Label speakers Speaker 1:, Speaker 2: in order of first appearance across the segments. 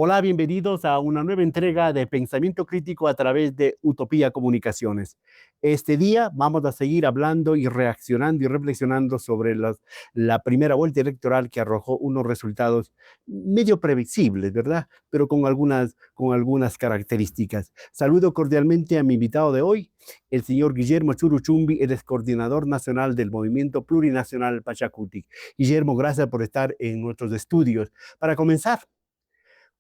Speaker 1: Hola, bienvenidos a una nueva entrega de Pensamiento Crítico a través de Utopía Comunicaciones. Este día vamos a seguir hablando y reaccionando y reflexionando sobre la primera vuelta electoral que arrojó unos resultados medio previsibles, ¿verdad? Pero con algunas características. Saludo cordialmente a mi invitado de hoy, el señor Guillermo Churuchumbi, el excoordinador nacional del Movimiento Plurinacional Pachacutic. Guillermo, gracias por estar en nuestros estudios. Para comenzar,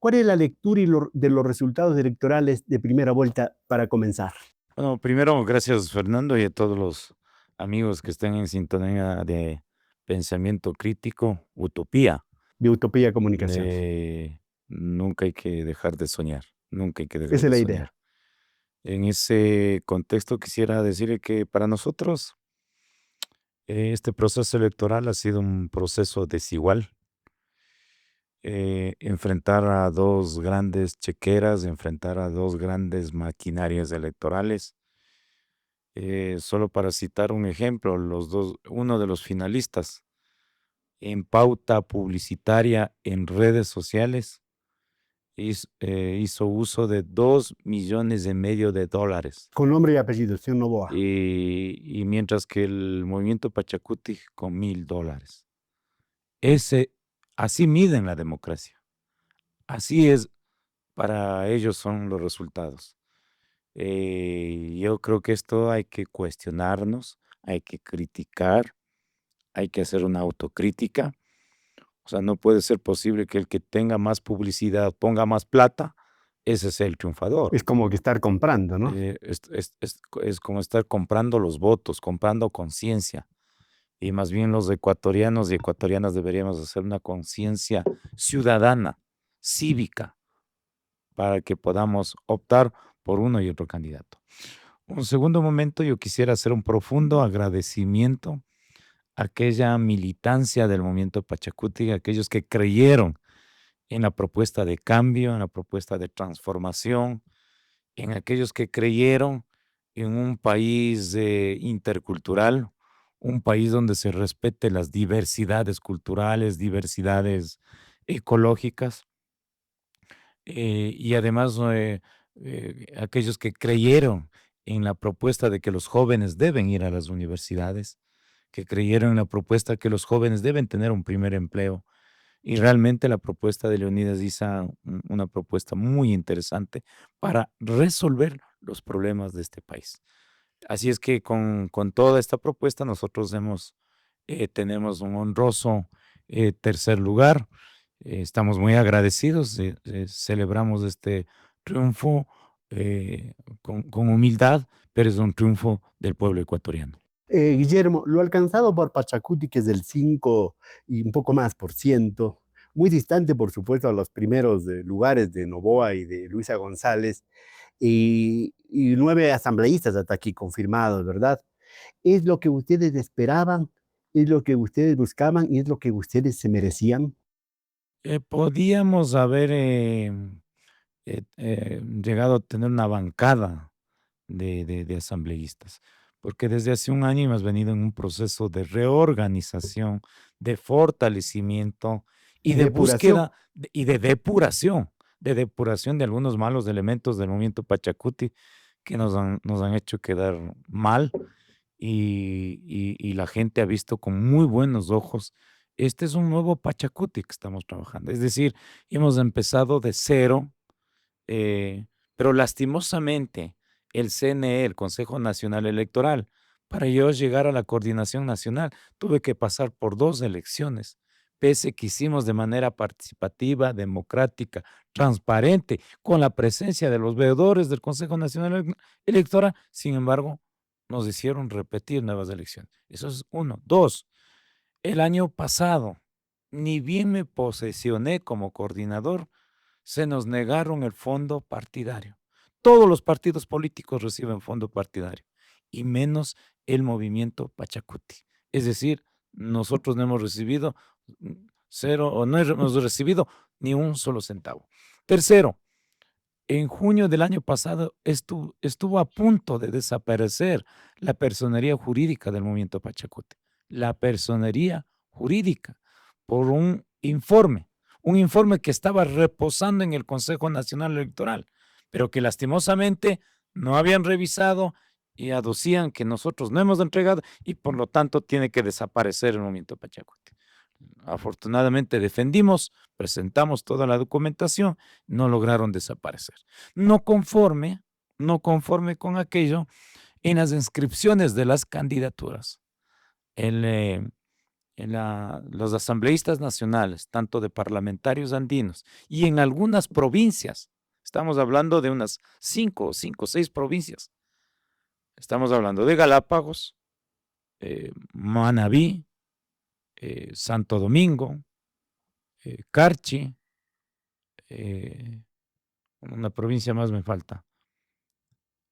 Speaker 1: ¿cuál es la lectura de los resultados electorales de primera vuelta para comenzar?
Speaker 2: Bueno, primero, gracias Fernando y a todos los amigos que estén en sintonía de pensamiento crítico, utopía.
Speaker 1: De Utopía Comunicaciones.
Speaker 2: Nunca hay que dejar de soñar, nunca hay que dejar
Speaker 1: Esa es
Speaker 2: de
Speaker 1: la
Speaker 2: soñar.
Speaker 1: idea.
Speaker 2: En ese contexto quisiera decirle que para nosotros este proceso electoral ha sido un proceso desigual. Enfrentar a dos grandes chequeras, enfrentar a dos grandes maquinarias electorales. Solo para citar un ejemplo, uno de los finalistas en pauta publicitaria en redes sociales hizo uso de 2,5 millones de dólares.
Speaker 1: Con nombre y apellido, señor Novoa.
Speaker 2: Y mientras que el movimiento Pachacuti con $1,000. Ese, así miden la democracia. Así es, para ellos son los resultados. Yo creo que esto hay que cuestionarnos, hay que criticar, hay que hacer una autocrítica. O sea, no puede ser posible que el que tenga más publicidad, ponga más plata, ese sea el triunfador.
Speaker 1: Es como que estar comprando, ¿no?
Speaker 2: Es como estar comprando los votos, comprando conciencia. Y más bien los ecuatorianos y ecuatorianas deberíamos hacer una conciencia ciudadana, cívica, para que podamos optar por uno y otro candidato. Un segundo momento, yo quisiera hacer un profundo agradecimiento a aquella militancia del movimiento Pachacuti, aquellos que creyeron en la propuesta de cambio, en la propuesta de transformación, en aquellos que creyeron en un país intercultural, un país donde se respete las diversidades culturales, diversidades ecológicas, y además aquellos que creyeron en la propuesta de que los jóvenes deben ir a las universidades, que creyeron en la propuesta que los jóvenes deben tener un primer empleo. Y realmente la propuesta de Leonidas Issa, una propuesta muy interesante para resolver los problemas de este país. Así es que con toda esta propuesta nosotros tenemos un honroso tercer lugar. Estamos muy agradecidos, celebramos este triunfo con humildad, pero es un triunfo del pueblo ecuatoriano.
Speaker 1: Guillermo, lo alcanzado por Pachacuti, que es del 5 y un poco más por ciento, muy distante, por supuesto, a los primeros lugares de Novoa y de Luisa González, y 9 asambleístas hasta aquí confirmados, ¿verdad? ¿Es lo que ustedes esperaban? ¿Es lo que ustedes buscaban? ¿Y es lo que ustedes se merecían?
Speaker 2: Podíamos haber llegado a tener una bancada de asambleístas, porque desde hace un año hemos venido en un proceso de reorganización, de fortalecimiento y
Speaker 1: Y
Speaker 2: de
Speaker 1: depuración.
Speaker 2: búsqueda y de depuración de algunos malos elementos del movimiento Pachacuti que nos han hecho quedar mal, y la gente ha visto con muy buenos ojos. Este es un nuevo Pachacuti que estamos trabajando. Es decir, hemos empezado de cero, eh, pero lastimosamente el CNE, el Consejo Nacional Electoral, para yo llegar a la coordinación nacional, tuve que pasar por 2 elecciones, pese que hicimos de manera participativa, democrática, transparente, con la presencia de los veedores del Consejo Nacional Electoral. Sin embargo, nos hicieron repetir nuevas elecciones. Eso es uno. 2, el año pasado, ni bien me posesioné como coordinador, se nos negaron el fondo partidario. Todos los partidos políticos reciben fondo partidario, y menos el movimiento Pachacuti. Es decir, nosotros no hemos recibido cero, o no hemos recibido ni un solo centavo. Tercero, en junio del año pasado estuvo a punto de desaparecer la personería jurídica del movimiento Pachacuti. La personería jurídica, por un informe. un informe que estaba reposando en el Consejo Nacional Electoral, pero que lastimosamente no habían revisado y aducían que nosotros no hemos entregado y por lo tanto tiene que desaparecer el movimiento Pachacuti. Afortunadamente defendimos, presentamos toda la documentación, no lograron desaparecer. No conforme, no conforme con aquello, en las inscripciones de las candidaturas, el, los asambleístas nacionales, tanto de parlamentarios andinos y en algunas provincias, estamos hablando de unas cinco o 6 provincias, estamos hablando de Galápagos, Manabí, Santo Domingo, Carchi, una provincia más me falta.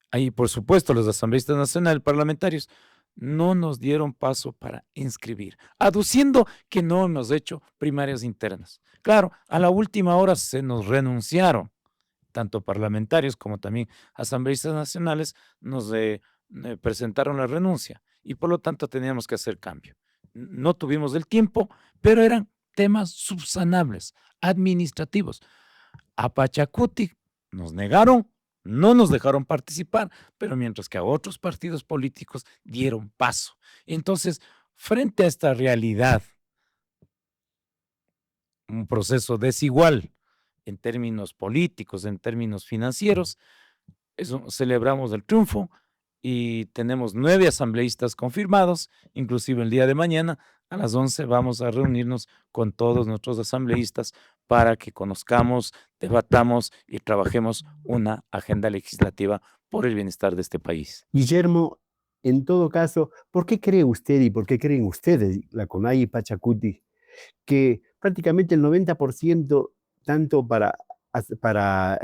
Speaker 2: Ahí, por supuesto, los asambleístas nacionales parlamentarios no nos dieron paso para inscribir, aduciendo que no hemos hecho primarias internas. Claro, a la última hora se nos renunciaron, tanto parlamentarios como también asambleístas nacionales nos presentaron la renuncia y por lo tanto teníamos que hacer cambio. No tuvimos el tiempo, pero eran temas subsanables, administrativos. A Pachacuti nos negaron, no nos dejaron participar, pero mientras que a otros partidos políticos dieron paso. Entonces, frente a esta realidad, un proceso desigual en términos políticos, en términos financieros, celebramos el triunfo y tenemos 9 asambleístas confirmados, inclusive el día de mañana a las 11 vamos a reunirnos con todos nuestros asambleístas para que conozcamos, debatamos y trabajemos una agenda legislativa por el bienestar de este país.
Speaker 1: Guillermo, en todo caso, ¿por qué cree usted y por qué creen ustedes, la CONAIE y Pachacuti, que prácticamente el 90%, tanto para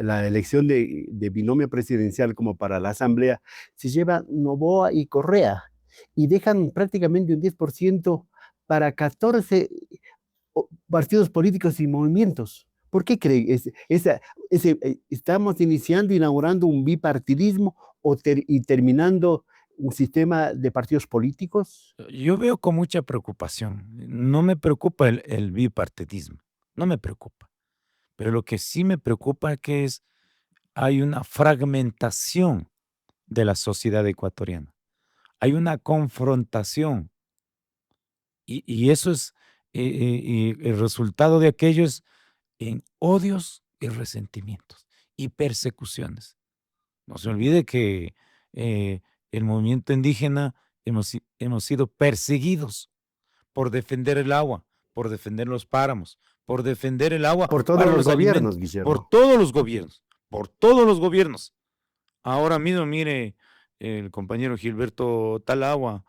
Speaker 1: la elección de binomio presidencial como para la asamblea, se lleva Noboa y Correa y dejan prácticamente un 10% para 14 partidos políticos y movimientos? ¿Por qué creen? ¿Estamos iniciando, inaugurando un bipartidismo y terminando un sistema de partidos políticos?
Speaker 2: Yo veo con mucha preocupación. No me preocupa el bipartidismo, no me preocupa. Pero lo que sí me preocupa es que hay una fragmentación de la sociedad ecuatoriana. Hay una confrontación y eso es, y el resultado de aquello es en odios y resentimientos y persecuciones. No se olvide que eh, el movimiento indígena hemos sido perseguidos por defender el agua, por defender los páramos, por defender el agua
Speaker 1: Por todos
Speaker 2: para
Speaker 1: los
Speaker 2: los
Speaker 1: gobiernos,
Speaker 2: alimentos, por
Speaker 1: Guillermo.
Speaker 2: todos los gobiernos, por todos los gobiernos. Ahora mismo, mire, el compañero Gilberto Talagua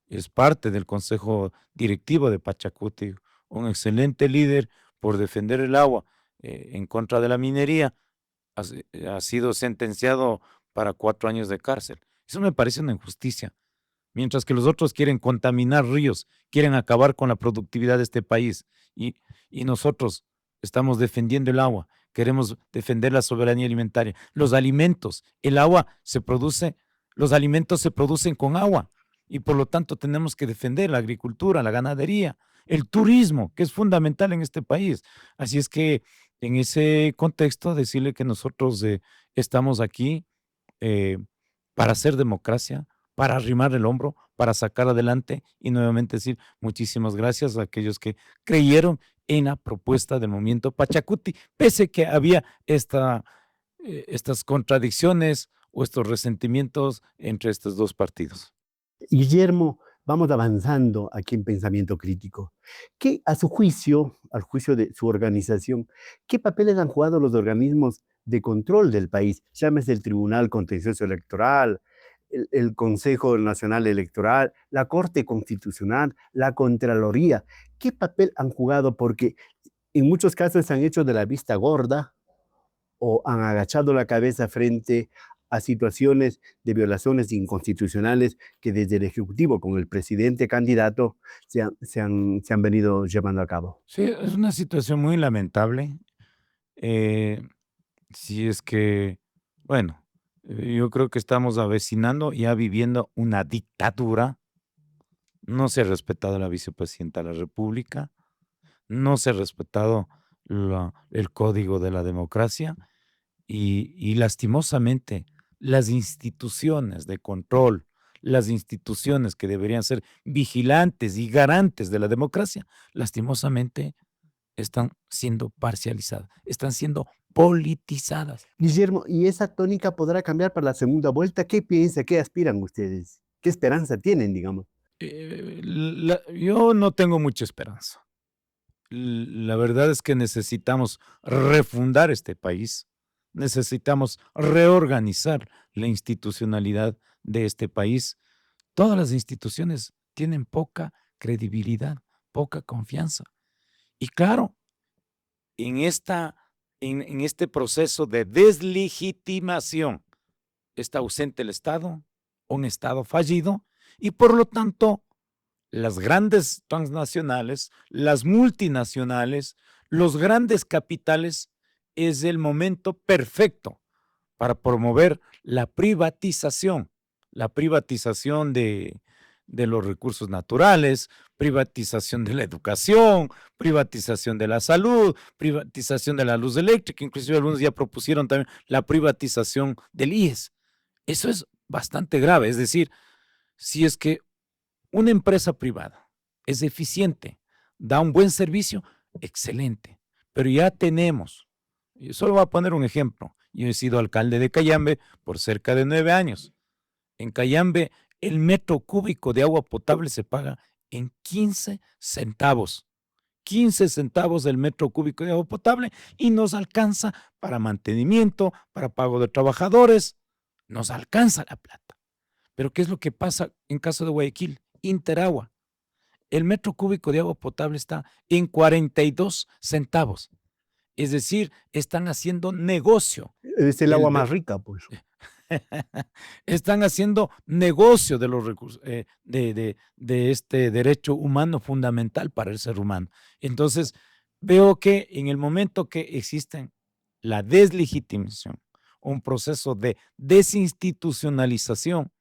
Speaker 2: es parte del consejo directivo de Pachacuti, un excelente líder por defender el agua en contra de la minería, ha sido sentenciado para 4 años de cárcel. Eso me parece una injusticia. Mientras que los otros quieren contaminar ríos, quieren acabar con la productividad de este país y, y nosotros estamos defendiendo el agua, queremos defender la soberanía alimentaria. Los alimentos, el agua se produce, los alimentos se producen con agua y por lo tanto tenemos que defender la agricultura, la ganadería, el turismo, que es fundamental en este país. Así es que en ese contexto decirle que nosotros estamos aquí eh, para hacer democracia, para arrimar el hombro, para sacar adelante y nuevamente decir muchísimas gracias a aquellos que creyeron en la propuesta del movimiento Pachacuti, pese que había estas contradicciones o estos resentimientos entre estos dos partidos.
Speaker 1: Guillermo, vamos avanzando aquí en pensamiento crítico. ¿Qué, a su juicio, al juicio de su organización, qué papeles han jugado los organismos de control del país? Llámese el Tribunal Contencioso Electoral, el Consejo Nacional Electoral, la Corte Constitucional, la Contraloría. ¿Qué papel han jugado? Porque en muchos casos se han hecho de la vista gorda o han agachado la cabeza frente a situaciones de violaciones inconstitucionales que desde el Ejecutivo, con el presidente candidato, se han venido llevando a cabo.
Speaker 2: Sí, es una situación muy lamentable. eh, si es que, bueno, yo creo que estamos avecinando, ya viviendo una dictadura. No se ha respetado a la vicepresidenta de la República, no se ha respetado el código de la democracia y lastimosamente las instituciones de control, las instituciones que deberían ser vigilantes y garantes de la democracia, lastimosamente están siendo parcializadas, están siendo politizadas.
Speaker 1: Guillermo, ¿y esa tónica podrá cambiar para la segunda vuelta? ¿Qué piensa, qué aspiran ustedes? ¿Qué esperanza tienen, digamos?
Speaker 2: Yo no tengo mucha esperanza. La verdad es que necesitamos refundar este país, necesitamos reorganizar la institucionalidad de este país. Todas las instituciones tienen poca credibilidad, poca confianza. Y claro, en, esta, en este proceso de deslegitimación está ausente el Estado, un Estado fallido, y por lo tanto las grandes transnacionales, las multinacionales, los grandes capitales, es el momento perfecto para promover la privatización de los recursos naturales, privatización de la educación, privatización de la salud, privatización de la luz eléctrica, inclusive algunos ya propusieron también la privatización del IES. Eso es bastante grave, es decir, si es que una empresa privada es eficiente, da un buen servicio, excelente, pero ya tenemos, yo solo voy a poner un ejemplo, yo he sido alcalde de Cayambe por cerca de 9 años. En Cayambe el metro cúbico de agua potable se paga en 15 centavos. 15 centavos el metro cúbico de agua potable y nos alcanza para mantenimiento, para pago de trabajadores, nos alcanza la plata. Pero ¿qué es lo que pasa en caso de Guayaquil? Interagua. El metro cúbico de agua potable está en 42 centavos. Es decir, están haciendo negocio.
Speaker 1: Es el agua más rica, pues.
Speaker 2: Están haciendo negocio de los recursos, de este derecho humano fundamental para el ser humano. Entonces, veo que en el momento que existen la deslegitimación, un proceso de desinstitucionalización,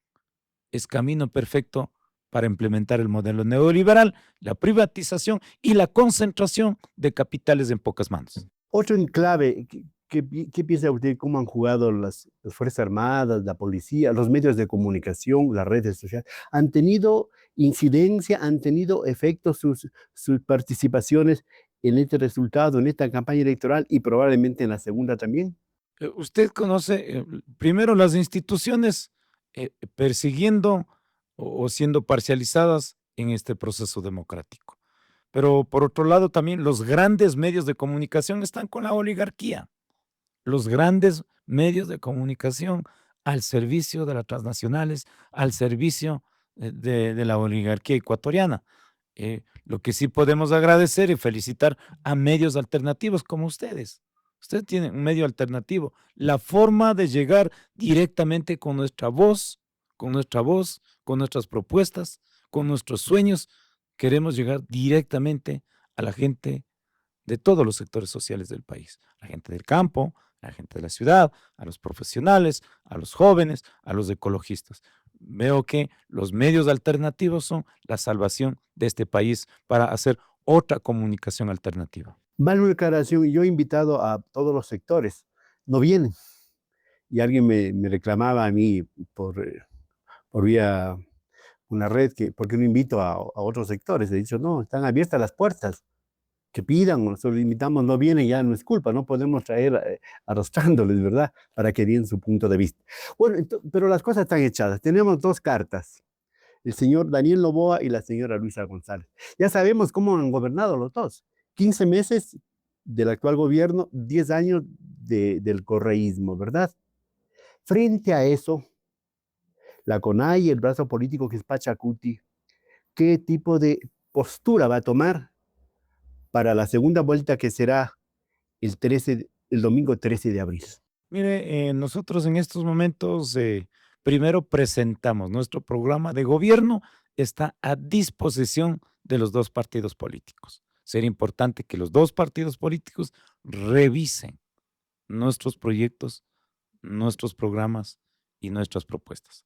Speaker 2: es camino perfecto para implementar el modelo neoliberal, la privatización y la concentración de capitales en pocas manos.
Speaker 1: Otro enclave, ¿qué piensa usted cómo han jugado las Fuerzas Armadas, la policía, los medios de comunicación, las redes sociales? ¿Han tenido incidencia, han tenido efectos sus participaciones en este resultado, en esta campaña electoral y probablemente en la segunda también?
Speaker 2: Usted conoce, primero, las instituciones persiguiendo o siendo parcializadas en este proceso democrático. Pero por otro lado, también los grandes medios de comunicación están con la oligarquía. Los grandes medios de comunicación al servicio de las transnacionales, al servicio de la oligarquía ecuatoriana. Lo que sí podemos agradecer y felicitar a medios alternativos como ustedes. Ustedes tienen un medio alternativo, la forma de llegar directamente con nuestra voz, con nuestras propuestas, con nuestros sueños. Queremos llegar directamente a la gente de todos los sectores sociales del país, a la gente del campo, a la gente de la ciudad, a los profesionales, a los jóvenes, a los ecologistas. Veo que los medios alternativos son la salvación de este país para hacer otra comunicación alternativa.
Speaker 1: Vale una aclaración, yo he invitado a todos los sectores, no vienen. Y alguien me reclamaba a mí por vía una red que, ¿por qué no invito a otros sectores? He dicho, no, están abiertas las puertas, que pidan, nosotros invitamos, no vienen, ya no es culpa, no podemos traer arrastrándoles, ¿verdad? Para que den su punto de vista. Bueno, pero las cosas están echadas. Tenemos dos cartas, el señor Daniel Noboa y la señora Luisa González. Ya sabemos cómo han gobernado los dos. 15 meses del actual gobierno, 10 años del correísmo, ¿verdad? Frente a eso, la CONAI, el brazo político que es Pachacuti, ¿qué tipo de postura va a tomar para la segunda vuelta que será el domingo 13 de abril?
Speaker 2: Mire, nosotros en estos momentos primero presentamos nuestro programa de gobierno, está a disposición de los dos partidos políticos. Sería importante que los dos partidos políticos revisen nuestros proyectos, nuestros programas y nuestras propuestas.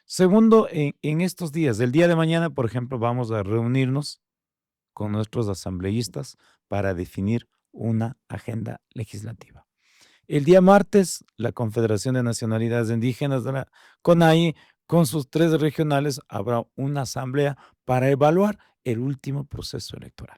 Speaker 2: Segundo, en estos días, el día de mañana, por ejemplo, vamos a reunirnos con nuestros asambleístas para definir una agenda legislativa. El día martes, la Confederación de Nacionalidades Indígenas de la CONAIE, con sus 3 regionales, habrá una asamblea para evaluar el último proceso electoral.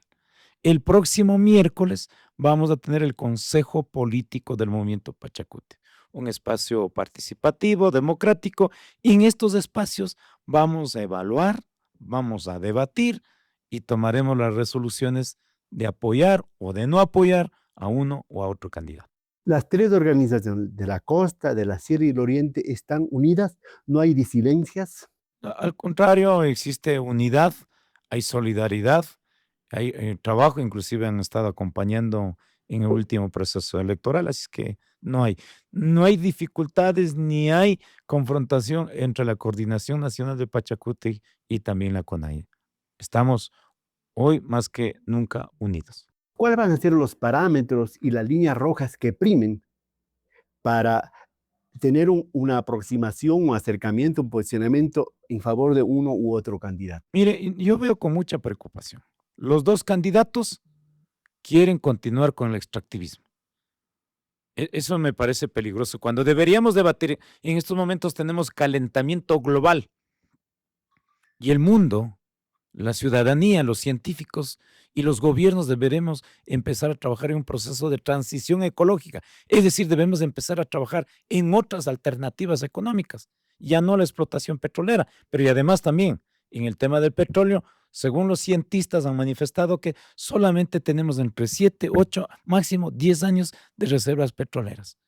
Speaker 2: El próximo miércoles vamos a tener el Consejo Político del Movimiento Pachacuti, un espacio participativo, democrático, y en estos espacios vamos a evaluar, vamos a debatir y tomaremos las resoluciones de apoyar o de no apoyar a uno o a otro candidato.
Speaker 1: Las 3 organizaciones de la costa, de la sierra y el oriente están unidas, no hay disidencias.
Speaker 2: Al contrario, existe unidad, hay solidaridad, hay trabajo, inclusive han estado acompañando en el último proceso electoral, así es que no hay dificultades ni hay confrontación entre la Coordinación Nacional de Pachacuti y también la CONAIE. Estamos hoy más que nunca unidos.
Speaker 1: ¿Cuáles van a ser los parámetros y las líneas rojas que primen para tener una aproximación, un acercamiento, un posicionamiento en favor de uno u otro candidato?
Speaker 2: Mire, yo veo con mucha preocupación. Los 2 candidatos quieren continuar con el extractivismo. Eso me parece peligroso. Cuando deberíamos debatir, en estos momentos tenemos calentamiento global y el mundo, la ciudadanía, los científicos y los gobiernos deberemos empezar a trabajar en un proceso de transición ecológica. Es decir, debemos empezar a trabajar en otras alternativas económicas, ya no la explotación petrolera, pero y además también en el tema del petróleo, según los cientistas han manifestado que solamente tenemos entre 7, 8, máximo 10 años de reservas petroleras.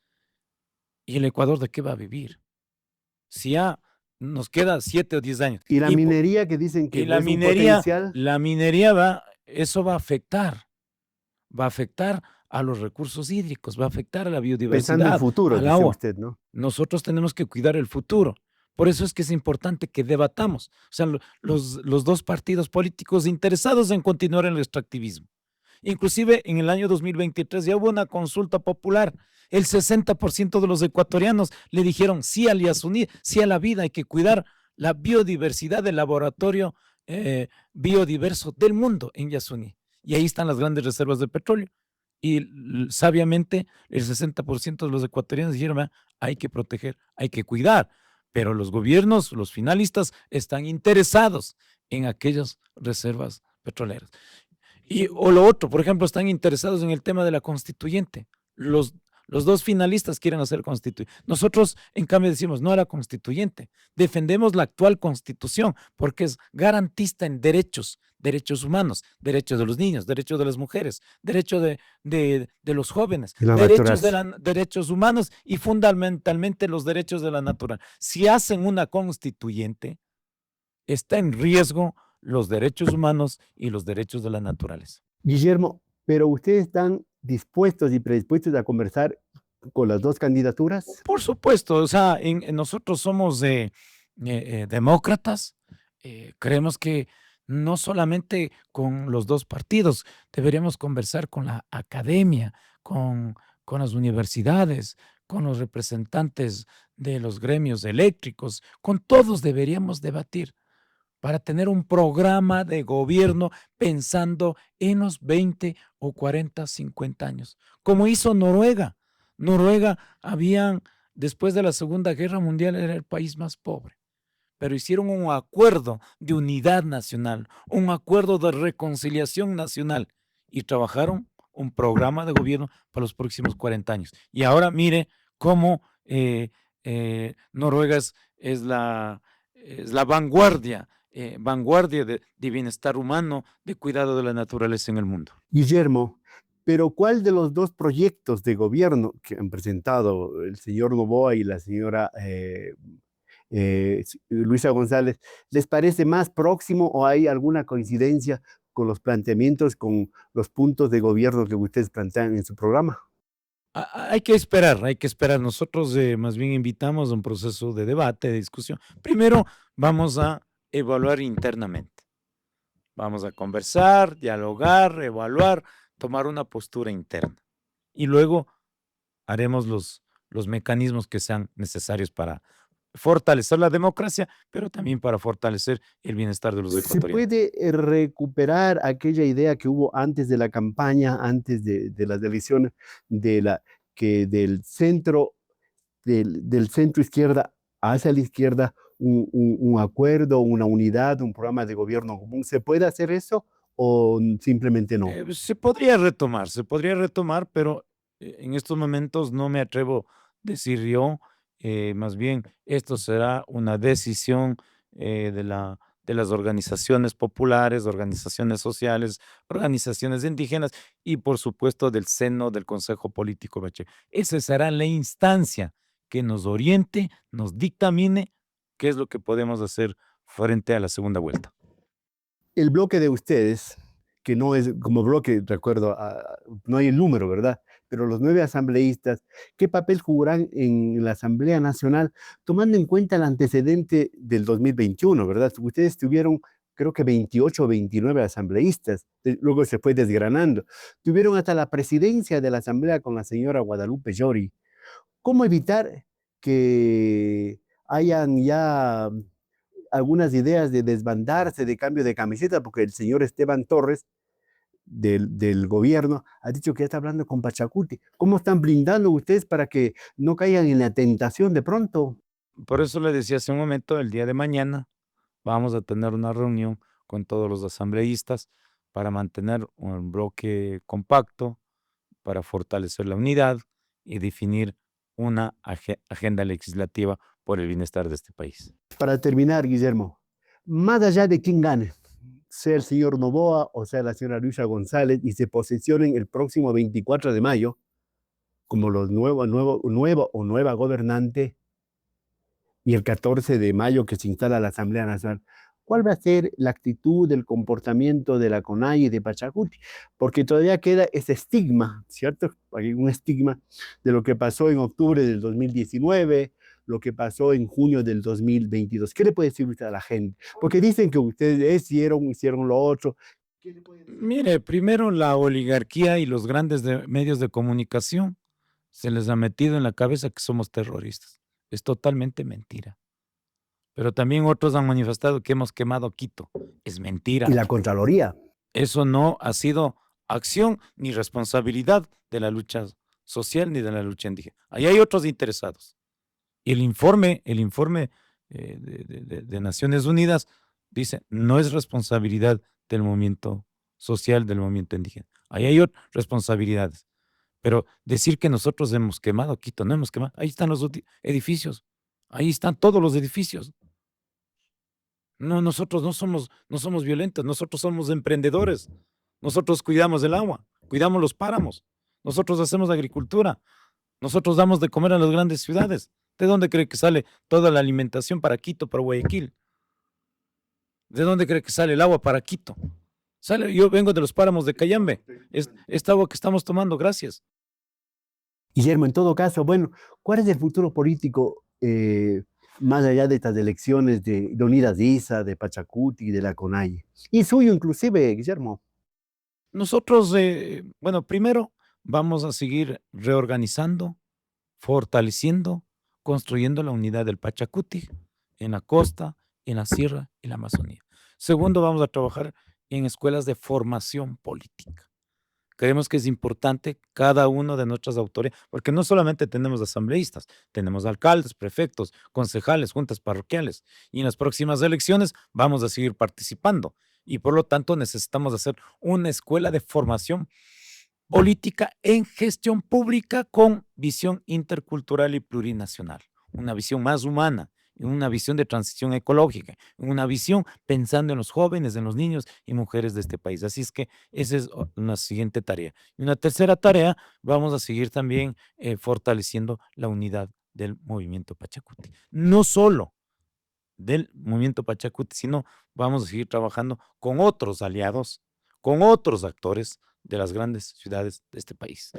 Speaker 2: ¿Y el Ecuador de qué va a vivir? Si ya nos queda 7 o 10 años.
Speaker 1: Y la minería que dicen que es un potencial.
Speaker 2: La minería eso va a afectar a los recursos hídricos, va a afectar a la
Speaker 1: Pensando en
Speaker 2: biodiversidad,
Speaker 1: futuro,
Speaker 2: al
Speaker 1: dice
Speaker 2: agua.
Speaker 1: usted, ¿no?
Speaker 2: Nosotros tenemos que cuidar el futuro. Por eso es que es importante que debatamos. O sea, los 2 partidos políticos interesados en continuar en el extractivismo. Inclusive en el año 2023 ya hubo una consulta popular. El 60% de los ecuatorianos le dijeron sí al Yasuní, sí a la vida, hay que cuidar la biodiversidad del laboratorio biodiverso del mundo en Yasuní. Y ahí están las grandes reservas de petróleo. Y sabiamente el 60% de los ecuatorianos dijeron, hay que proteger, hay que cuidar. Pero los gobiernos, los finalistas, están interesados en aquellas reservas petroleras. O lo otro, por ejemplo, están interesados en el tema de la constituyente. Los 2 finalistas quieren hacer constituyente. Nosotros, en cambio, decimos no a la constituyente. Defendemos la actual constitución porque es garantista en derechos humanos, derechos de los niños, derechos de las mujeres, derechos de los jóvenes, derechos humanos y fundamentalmente los derechos de la naturaleza. Si hacen una constituyente, está en riesgo los derechos humanos y los derechos de la naturaleza.
Speaker 1: Guillermo, pero ustedes están dispuestos y predispuestos a conversar con las 2 candidaturas.
Speaker 2: Por supuesto, o sea, nosotros somos demócratas, creemos que no solamente con los 2 partidos, deberíamos conversar con la academia, con las universidades, con los representantes de los gremios eléctricos, con todos deberíamos debatir para tener un programa de gobierno pensando en los 20 o 40, 50 años, como hizo Noruega. Noruega después de la Segunda Guerra Mundial, era el país más pobre, pero hicieron un acuerdo de unidad nacional, un acuerdo de reconciliación nacional y trabajaron un programa de gobierno para los próximos 40 años. Y ahora mire cómo Noruega es la vanguardia de bienestar humano, de cuidado de la naturaleza en el mundo.
Speaker 1: Guillermo, pero ¿cuál de los 2 proyectos de gobierno que han presentado el señor Noboa y la señora Luisa González les parece más próximo o hay alguna coincidencia con los planteamientos, con los puntos de gobierno que ustedes plantean en su programa?
Speaker 2: Hay que esperar. Nosotros más bien invitamos a un proceso de debate, de discusión. Primero vamos a evaluar internamente. Vamos a conversar, dialogar, evaluar, tomar una postura interna. Y luego haremos los mecanismos que sean necesarios para fortalecer la democracia, pero también para fortalecer el bienestar de los
Speaker 1: ¿Se
Speaker 2: ecuatorianos.
Speaker 1: puede recuperar aquella idea que hubo antes de la campaña, antes de las elecciones, de la, que del centro izquierda hacia la izquierda, un acuerdo, una unidad, un programa de gobierno común? ¿Se puede hacer eso o simplemente no?
Speaker 2: Se podría retomar, pero en estos momentos no me atrevo a decir yo, más bien esto será una decisión de las organizaciones populares, organizaciones sociales, organizaciones indígenas y por supuesto del seno del Consejo Político Bache. Esa será la instancia que nos oriente, nos dictamine qué es lo que podemos hacer frente a la segunda vuelta.
Speaker 1: El bloque de ustedes, que no es como bloque, recuerdo, no hay el número, ¿verdad? Pero los 9 asambleístas, ¿qué papel jugarán en la Asamblea Nacional, tomando en cuenta el antecedente del 2021, ¿verdad? Ustedes tuvieron, creo que 28 o 29 asambleístas, luego se fue desgranando. Tuvieron hasta la presidencia de la Asamblea con la señora Guadalupe Llori. ¿Cómo evitar que hayan ya algunas ideas de desbandarse, de cambio de camiseta, porque el señor Esteban Torres del gobierno ha dicho que ya está hablando con Pachacuti? ¿Cómo están blindando ustedes para que no caigan en la tentación de pronto?
Speaker 2: Por eso le decía hace un momento, el día de mañana vamos a tener una reunión con todos los asambleístas para mantener un bloque compacto, para fortalecer la unidad y definir una agenda legislativa por el bienestar de este país.
Speaker 1: Para terminar, Guillermo, más allá de quién gane, sea el señor Novoa o sea la señora Luisa González, y se posicionen el próximo 24 de mayo como los nuevo o nueva gobernante, y el 14 de mayo que se instala la Asamblea Nacional, ¿cuál va a ser la actitud, el comportamiento de la CONAIE y de Pachacuti? Porque todavía queda ese estigma, ¿cierto? Hay un estigma de lo que pasó en octubre del 2019, lo que pasó en junio del 2022. ¿Qué le puede decir usted a la gente? Porque dicen que ustedes hicieron lo otro. ¿Qué le puede decir?
Speaker 2: Mire, primero la oligarquía y los grandes medios de comunicación se les ha metido en la cabeza que somos terroristas. Es totalmente mentira. Pero también otros han manifestado que hemos quemado Quito. Es
Speaker 1: Y
Speaker 2: mentira.
Speaker 1: la Contraloría.
Speaker 2: Eso no ha sido acción ni responsabilidad de la lucha social ni de la lucha indígena. Ahí hay otros interesados. Y el informe de Naciones Unidas dice, no es responsabilidad del movimiento social, del movimiento indígena. Ahí hay responsabilidades. Pero decir que nosotros hemos quemado Quito, no hemos quemado, ahí están los edificios, ahí están todos los edificios. No, nosotros no somos violentos, nosotros somos emprendedores. Nosotros cuidamos el agua, cuidamos los páramos, nosotros hacemos agricultura, nosotros damos de comer a las grandes ciudades. ¿De dónde cree que sale toda la alimentación para Quito, para Guayaquil? ¿De dónde cree que sale el agua para Quito? Yo vengo de los páramos de Cayambe. Esta agua que estamos tomando, gracias.
Speaker 1: Guillermo, en todo caso, bueno, ¿cuál es el futuro político más allá de estas elecciones de Unidas ISA, de Pachacuti, de la CONAIE? Y suyo inclusive, Guillermo.
Speaker 2: Nosotros, bueno, primero vamos a seguir reorganizando, fortaleciendo, construyendo la unidad del Pachacuti en la costa, en la sierra y la Amazonía. Segundo, vamos a trabajar en escuelas de formación política. Creemos que es importante cada uno de nuestras autoridades, porque no solamente tenemos asambleístas, tenemos alcaldes, prefectos, concejales, juntas parroquiales, y en las próximas elecciones vamos a seguir participando. Y por lo tanto necesitamos hacer una escuela de formación política en gestión pública con visión intercultural y plurinacional, una visión más humana, una visión de transición ecológica, una visión pensando en los jóvenes, en los niños y mujeres de este país. Así es que esa es una siguiente tarea. Y una tercera tarea, vamos a seguir también fortaleciendo la unidad del movimiento Pachacuti. No solo del movimiento Pachacuti, sino vamos a seguir trabajando con otros aliados, con otros actores de las grandes ciudades de este país.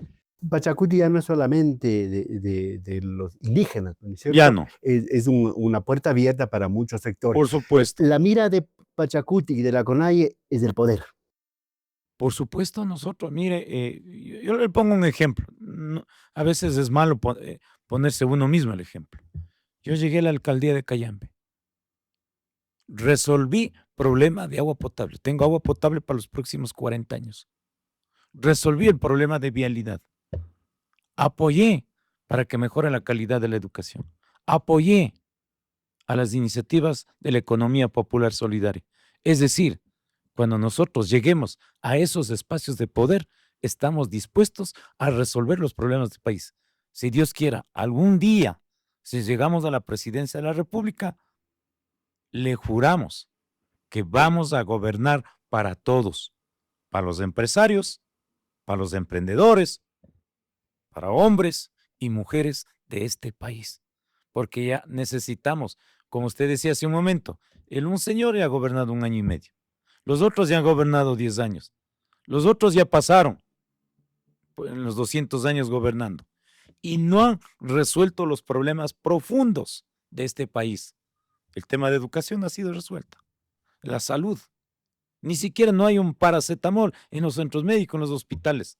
Speaker 1: Pachacuti ya no es solamente de los indígenas, ¿no es
Speaker 2: Ya
Speaker 1: cierto?
Speaker 2: no,
Speaker 1: Es una puerta abierta para muchos sectores.
Speaker 2: por supuesto.
Speaker 1: La mira de Pachacuti y de la CONAIE es el poder.
Speaker 2: Por supuesto, nosotros, mire, yo le pongo un ejemplo. A veces es malo ponerse uno mismo el ejemplo. Yo llegué a la alcaldía de Cayambe. Resolví problema de agua potable. Tengo agua potable para los próximos 40 años. Resolví el problema de vialidad. Apoyé para que mejore la calidad de la educación. Apoyé a las iniciativas de la economía popular solidaria. Es decir, cuando nosotros lleguemos a esos espacios de poder, estamos dispuestos a resolver los problemas del país. Si Dios quiera, algún día, si llegamos a la presidencia de la República, le juramos que vamos a gobernar para todos, para los empresarios, para los emprendedores, para hombres y mujeres de este país. Porque ya necesitamos, como usted decía hace un momento, un señor ya ha gobernado 1 año y medio. Los otros ya han gobernado 10 años. Los otros ya pasaron en los 200 años gobernando y no han resuelto los problemas profundos de este país. El tema de educación ha sido resuelto. La salud. Ni siquiera no hay un paracetamol en los centros médicos, en los hospitales.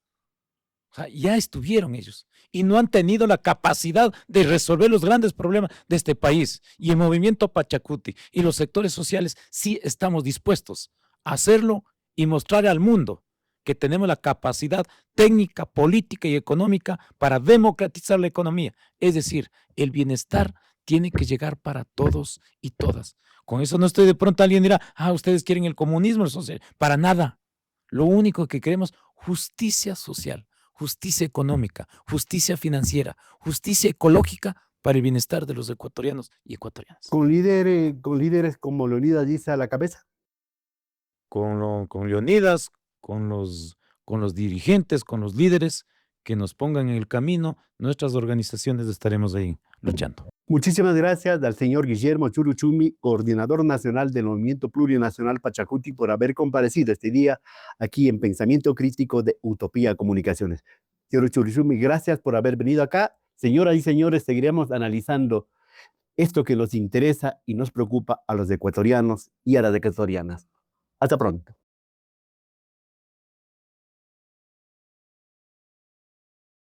Speaker 2: O sea, ya estuvieron ellos y no han tenido la capacidad de resolver los grandes problemas de este país. Y el movimiento Pachacuti y los sectores sociales sí estamos dispuestos a hacerlo y mostrar al mundo que tenemos la capacidad técnica, política y económica para democratizar la economía. Es decir, el bienestar tiene que llegar para todos y todas. Con eso no estoy de pronto alguien dirá, ustedes quieren el comunismo, el social. Para nada. Lo único que queremos, justicia social, justicia económica, justicia financiera, justicia ecológica para el bienestar de los ecuatorianos y ecuatorianas.
Speaker 1: Con líderes como Leonidas Diza a la cabeza.
Speaker 2: Con Leonidas, con los dirigentes, con los líderes que nos pongan en el camino, nuestras organizaciones estaremos ahí luchando.
Speaker 1: Muchísimas gracias al señor Guillermo Churuchumi, coordinador nacional del Movimiento Plurinacional Pachacuti, por haber comparecido este día aquí en Pensamiento Crítico de Utopía Comunicaciones. Señor Churuchumi, gracias por haber venido acá. Señoras y señores, seguiremos analizando esto que nos interesa y nos preocupa a los ecuatorianos y a las ecuatorianas. Hasta pronto.